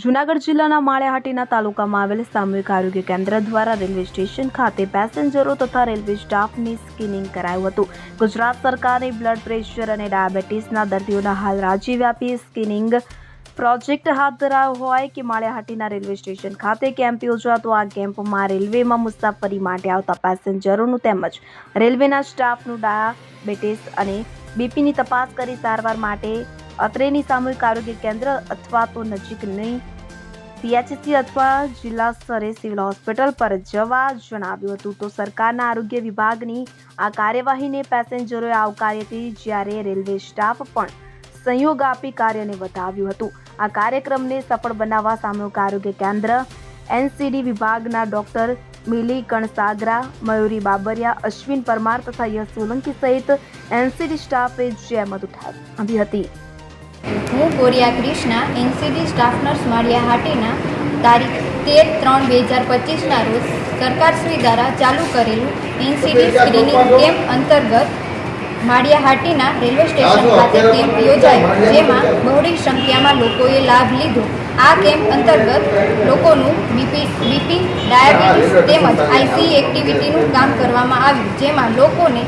જૂનાગઢ જિલ્લાના માળિયાહાટીના તાલુકામાં આવેલ સામૂહિક આરોગ્ય કેન્દ્ર દ્વારા રેલવે સ્ટેશન ખાતે પેસેન્જરો તથા રેલવે સ્ટાફની સ્ક્રીનિંગ કરાયું હતું। ગુજરાત સરકારે બ્લડ પ્રેશર અને ડાયાબિટીસના દર્દીઓના હાલ રાજ્યવ્યાપી સ્ક્રીનિંગ પ્રોજેક્ટ હાથ ધરાયો હોય કે માળિયાહાટીના રેલવે સ્ટેશન ખાતે કેમ્પ યોજાતો આ કેમ્પમાં રેલવેમાં મુસાફરી માટે આવતા પેસેન્જરોનું તેમજ રેલવેના સ્ટાફનું ડાયાબિટીસ અને બીપીની તપાસ કરી સારવાર માટે અત્રેની સામૂહિક આરોગ્ય કેન્દ્ર અથવા તો નજીકની પીએચસી અથવા જિલ્લા સ્તરે સિવિલ હોસ્પિટલ પર જવા જણાવ્યું હતું। તો સરકારના આરોગ્ય વિભાગની આ કાર્યવાહીને પેસેન્જરોએ આવકારી હતી, જ્યારે રેલવે સ્ટાફ પણ સહયોગ આપી કાર્યને વધાવ્યું હતું। આ કાર્યક્રમને સફળ બનાવવા સામૂહિક આરોગ્ય કેન્દ્ર એનસીડી વિભાગના ડોક્ટર મિલી કણસાગરા, મયુરી બાબરિયા, અશ્વિન પરમાર તથા યશ સોલંકી સહિત એનસીડી સ્ટાફે જહેમત ઉઠાવી હતી। હું Goriya Krishna NCD staff nurse Maliyahatina તારીખ 13/3/2025ના રોજ સરકારશ્રી દ્વારા ચાલુ કરેલું એનસીડી સ્ક્રીનિંગ કેમ્પ અંતર્ગત માળિયાહાટીના રેલવે સ્ટેશન ખાતે કેમ્પ યોજાયો, જેમાં બહોળી સંખ્યામાં લોકોએ લાભ લીધો। આ કેમ્પ અંતર્ગત લોકોનું બીપી, ડાયાબિટીસ તેમજ આઈસી એક્ટિવિટીનું કામ કરવામાં આવ્યું, જેમાં લોકોને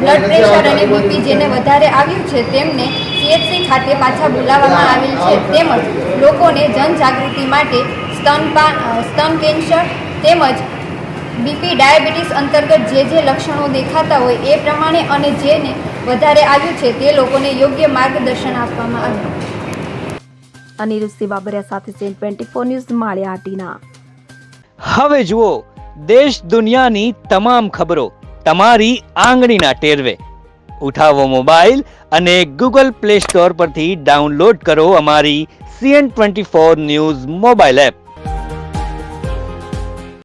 બ્લડ પ્રેશર અને બીપી જેને વધારે આવ્યું છે તેમને સીએચસી ખાતે પાછા બોલાવવામાં આવેલ છે, તેમજ લોકોને જનજાગૃતિ માટે સ્તન કેન્સર તેમજ બીપી, ડાયાબિટીસ અંતર્ગત જે લક્ષણો દેખાતા હોય એ પ્રમાણે અને જેને વધારે આવ્યું છે તે લોકોને યોગ્ય માર્ગદર્શન આપવામાં આવ્યું। અનિરુદ્ધ બાબરિયા સાથે સેન 24 ન્યૂઝ માળિયાહાટીના। હવે જુઓ દેશ દુનિયાની તમામ ખબરો તમારી આંગળીના ટેરવે। ઉઠાવો મોબાઈલ અને ગૂગલ પ્લે સ્ટોર પરથી ડાઉનલોડ કરો અમારી CN24 ન્યૂઝ મોબાઈલ એપ।